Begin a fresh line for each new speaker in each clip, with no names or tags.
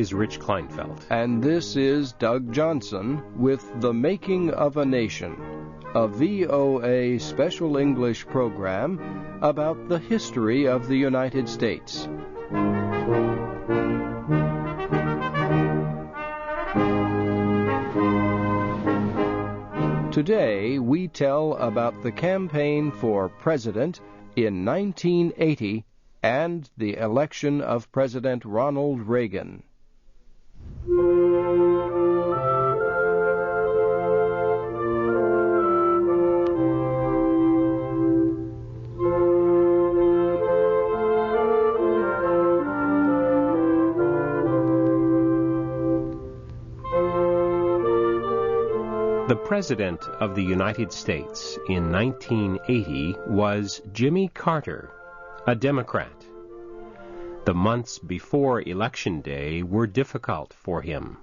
is Rich Kleinfeld.
And this is Doug Johnson with The Making of a Nation, a VOA Special English program about the history of the United States. Today, we tell about the campaign for president in 1980 and the election of President Ronald Reagan.
The President of the United States in 1980 was Jimmy Carter, a Democrat. The months before Election Day were difficult for him.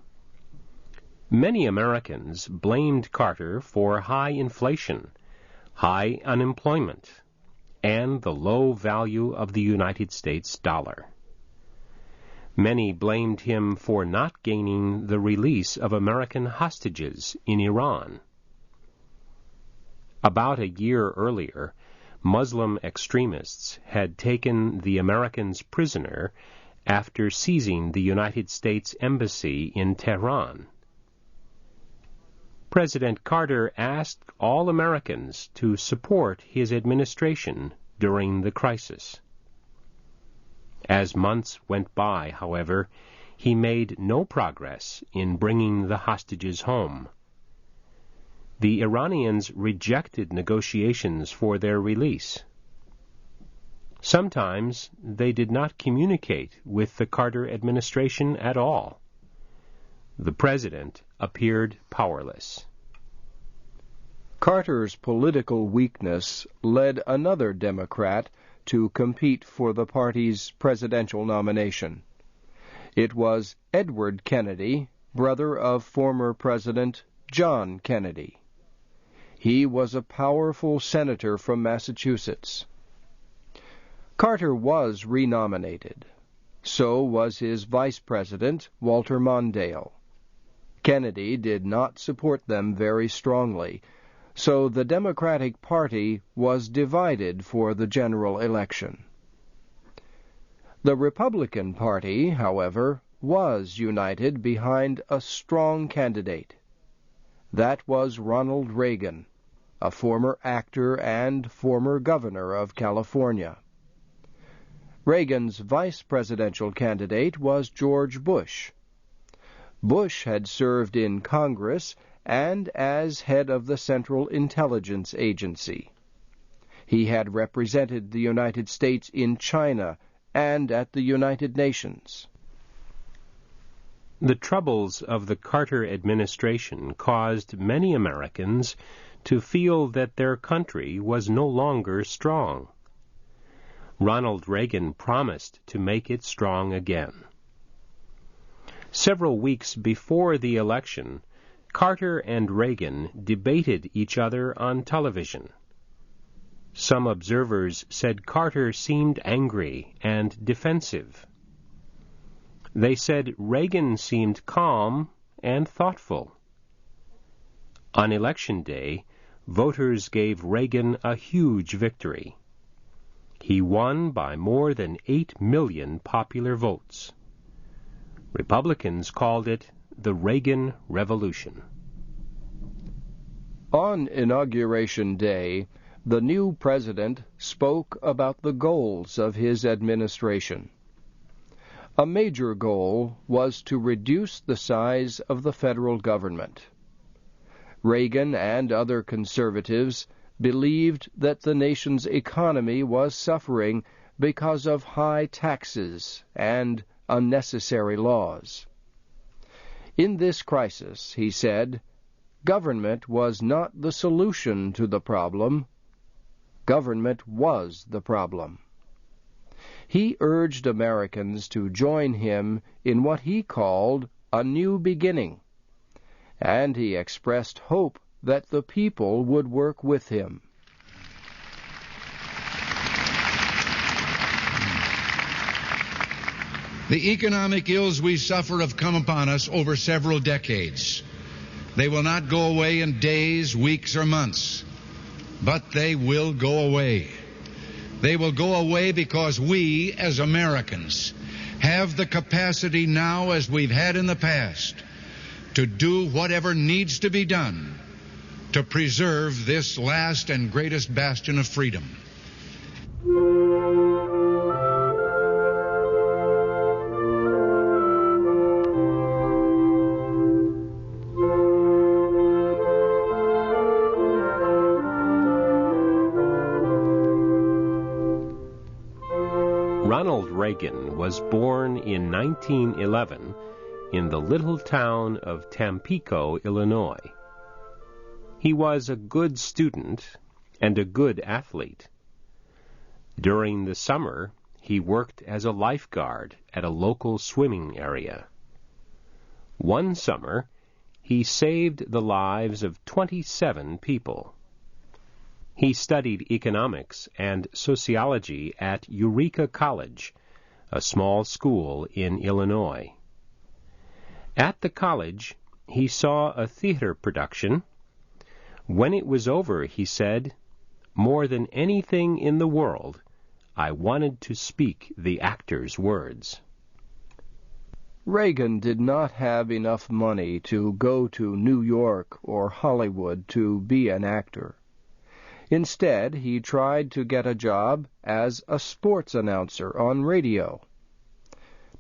Many Americans blamed Carter for high inflation, high unemployment, and the low value of the United States dollar. Many blamed him for not gaining the release of American hostages in Iran. About a year earlier, Muslim extremists had taken the Americans prisoner after seizing the United States Embassy in Tehran. President Carter asked all Americans to support his administration during the crisis. As months went by, however, he made no progress in bringing the hostages home. The Iranians rejected negotiations for their release. Sometimes they did not communicate with the Carter administration at all. The president appeared powerless.
Carter's political weakness led another Democrat to compete for the party's presidential nomination. It was Edward Kennedy, brother of former President John Kennedy. He was a powerful senator from Massachusetts. Carter was renominated. So was his vice president, Walter Mondale. Kennedy did not support them very strongly, so the Democratic Party was divided for the general election. The Republican Party, however, was united behind a strong candidate. That was Ronald Reagan, a former actor and former governor of California. Reagan's vice presidential candidate was George Bush. Bush had served in Congress and as head of the Central Intelligence Agency. He had represented the United States in China and at the United Nations.
The troubles of the Carter administration caused many Americans to feel that their country was no longer strong. Ronald Reagan promised to make it strong again. Several weeks before the election, Carter and Reagan debated each other on television. Some observers said Carter seemed angry and defensive. They said Reagan seemed calm and thoughtful. On Election Day, voters gave Reagan a huge victory. He won by more than 8 million popular votes. Republicans called it the Reagan Revolution.
On Inauguration Day, the new president spoke about the goals of his administration. A major goal was to reduce the size of the federal government. Reagan and other conservatives believed that the nation's economy was suffering because of high taxes and unnecessary laws. In this crisis, he said, government was not the solution to the problem. Government was the problem. He urged Americans to join him in what he called a new beginning, and he expressed hope that the people would work with him.
The economic ills we suffer have come upon us over several decades. They will not go away in days, weeks, or months, but they will go away. They will go away because we, as Americans, have the capacity now, as we've had in the past, to do whatever needs to be done to preserve this last and greatest bastion of freedom.
Ronald Reagan was born in 1911 in the little town of Tampico, Illinois. He was a good student and a good athlete. During the summer, he worked as a lifeguard at a local swimming area. One summer, he saved the lives of 27 people. He studied economics and sociology at Eureka College, a small school in Illinois. At the college, he saw a theater production. When it was over, he said, "More than anything in the world, I wanted to speak the actor's words."
Reagan did not have enough money to go to New York or Hollywood to be an actor. Instead, he tried to get a job as a sports announcer on radio.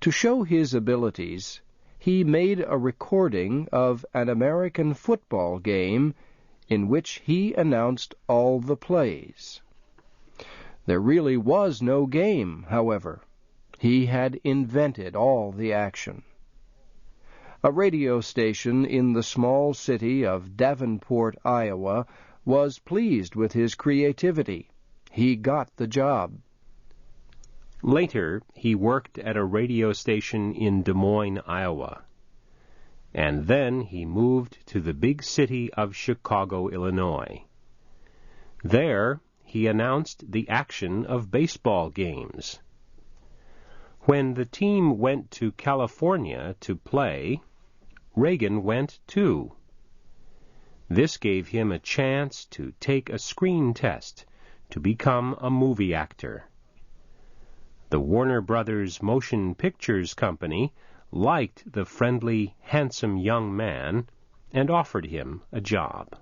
To show his abilities, he made a recording of an American football game in which he announced all the plays. There really was no game, however. He had invented all the action. A radio station in the small city of Davenport, Iowa, was pleased with his creativity. He got the job.
Later, he worked at a radio station in Des Moines, Iowa. And then he moved to the big city of Chicago, Illinois. There, he announced the action of baseball games. When the team went to California to play, Reagan went too. This gave him a chance to take a screen test to become a movie actor. The Warner Brothers Motion Pictures Company liked the friendly, handsome young man and offered him a job.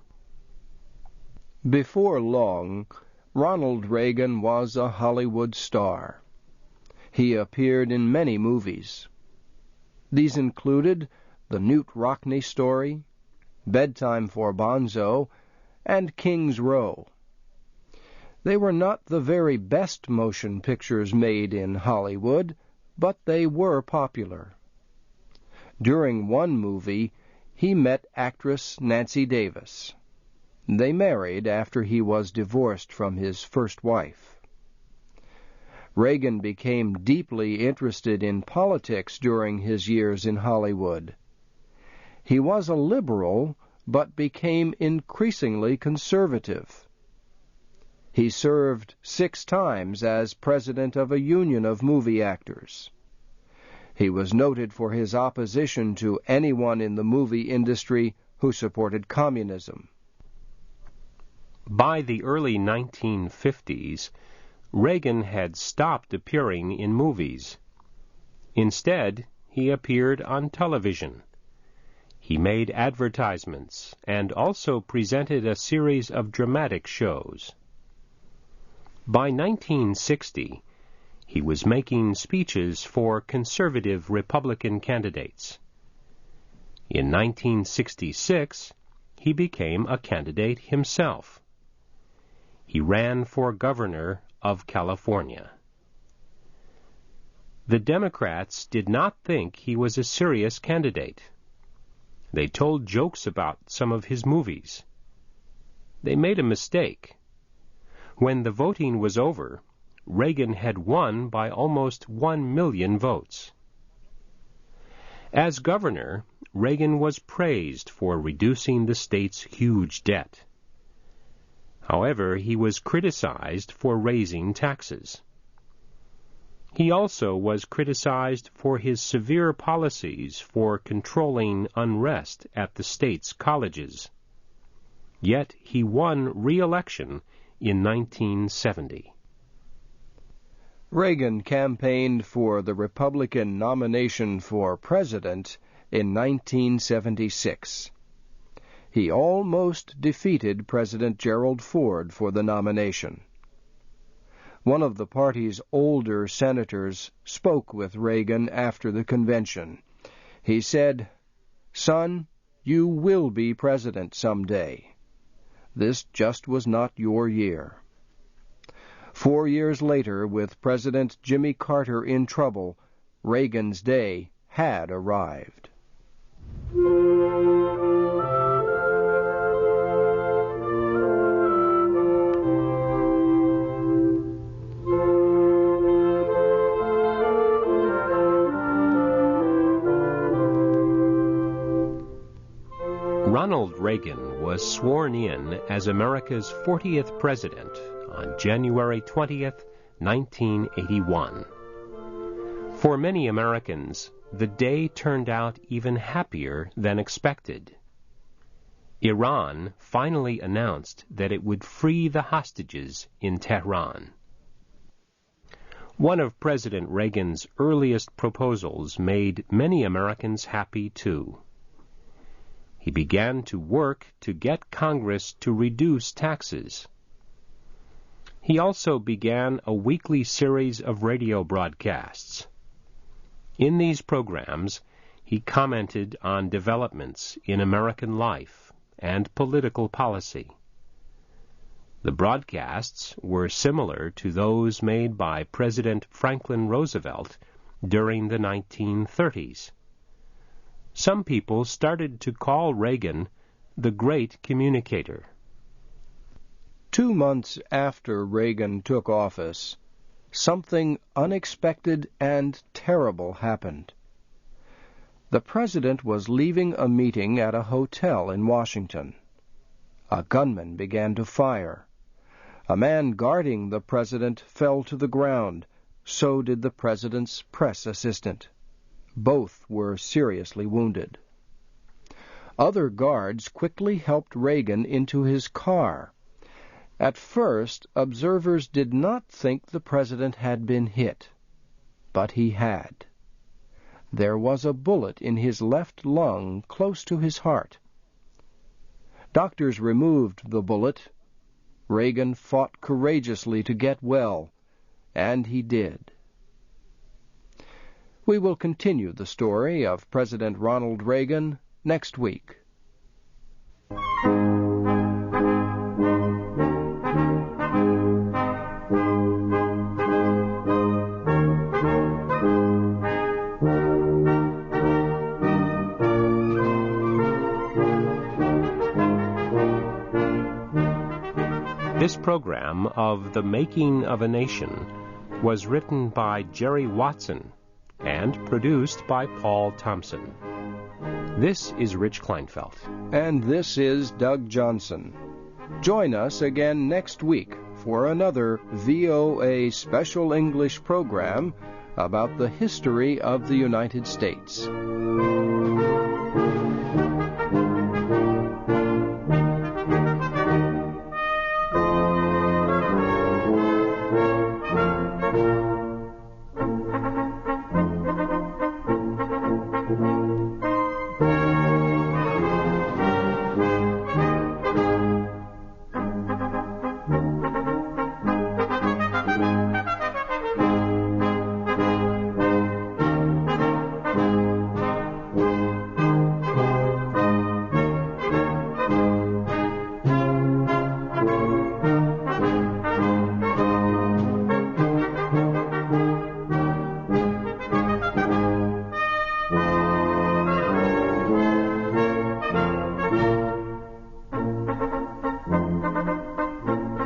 Before long, Ronald Reagan was a Hollywood star. He appeared in many movies. These included The Newt Rockne Story, Bedtime for Bonzo, and King's Row. They were not the very best motion pictures made in Hollywood, but they were popular. During one movie, he met actress Nancy Davis. They married after he was divorced from his first wife. Reagan became deeply interested in politics during his years in Hollywood. He was a liberal, but became increasingly conservative. He served 6 times as president of a union of movie actors. He was noted for his opposition to anyone in the movie industry who supported communism.
By the early 1950s, Reagan had stopped appearing in movies. Instead, he appeared on television. He made advertisements and also presented a series of dramatic shows. By 1960, he was making speeches for conservative Republican candidates. In 1966, he became a candidate himself. He ran for governor of California. The Democrats did not think he was a serious candidate. They told jokes about some of his movies. They made a mistake. When the voting was over, Reagan had won by almost 1 million votes. As governor, Reagan was praised for reducing the state's huge debt. However, he was criticized for raising taxes. He also was criticized for his severe policies for controlling unrest at the state's colleges. Yet he won re-election in 1970.
Reagan campaigned for the Republican nomination for president in 1976. He almost defeated President Gerald Ford for the nomination. One of the party's older senators spoke with Reagan after the convention. He said, "Son, you will be president someday. This just was not your year." 4 years later, with President Jimmy Carter in trouble, Reagan's day had arrived.
Ronald Reagan was sworn in as America's 40th president on January 20th, 1981. For many Americans, the day turned out even happier than expected. Iran finally announced that it would free the hostages in Tehran. One of President Reagan's earliest proposals made many Americans happy, too. He began to work to get Congress to reduce taxes. He also began a weekly series of radio broadcasts. In these programs, he commented on developments in American life and political policy. The broadcasts were similar to those made by President Franklin Roosevelt during the 1930s. Some people started to call Reagan the Great Communicator.
2 months after Reagan took office, something unexpected and terrible happened. The president was leaving a meeting at a hotel in Washington. A gunman began to fire. A man guarding the president fell to the ground. So did the president's press assistant. Both were seriously wounded. Other guards quickly helped Reagan into his car. At first, observers did not think the president had been hit, but he had. There was a bullet in his left lung close to his heart. Doctors removed the bullet. Reagan fought courageously to get well, and he did. We will continue the story of President Ronald Reagan next week.
This program of The Making of a Nation was written by Jerry Watson and produced by Paul Thompson. This is Rich Kleinfeld.
And this is Doug Johnson. Join us again next week for another VOA Special English program about the history of the United States.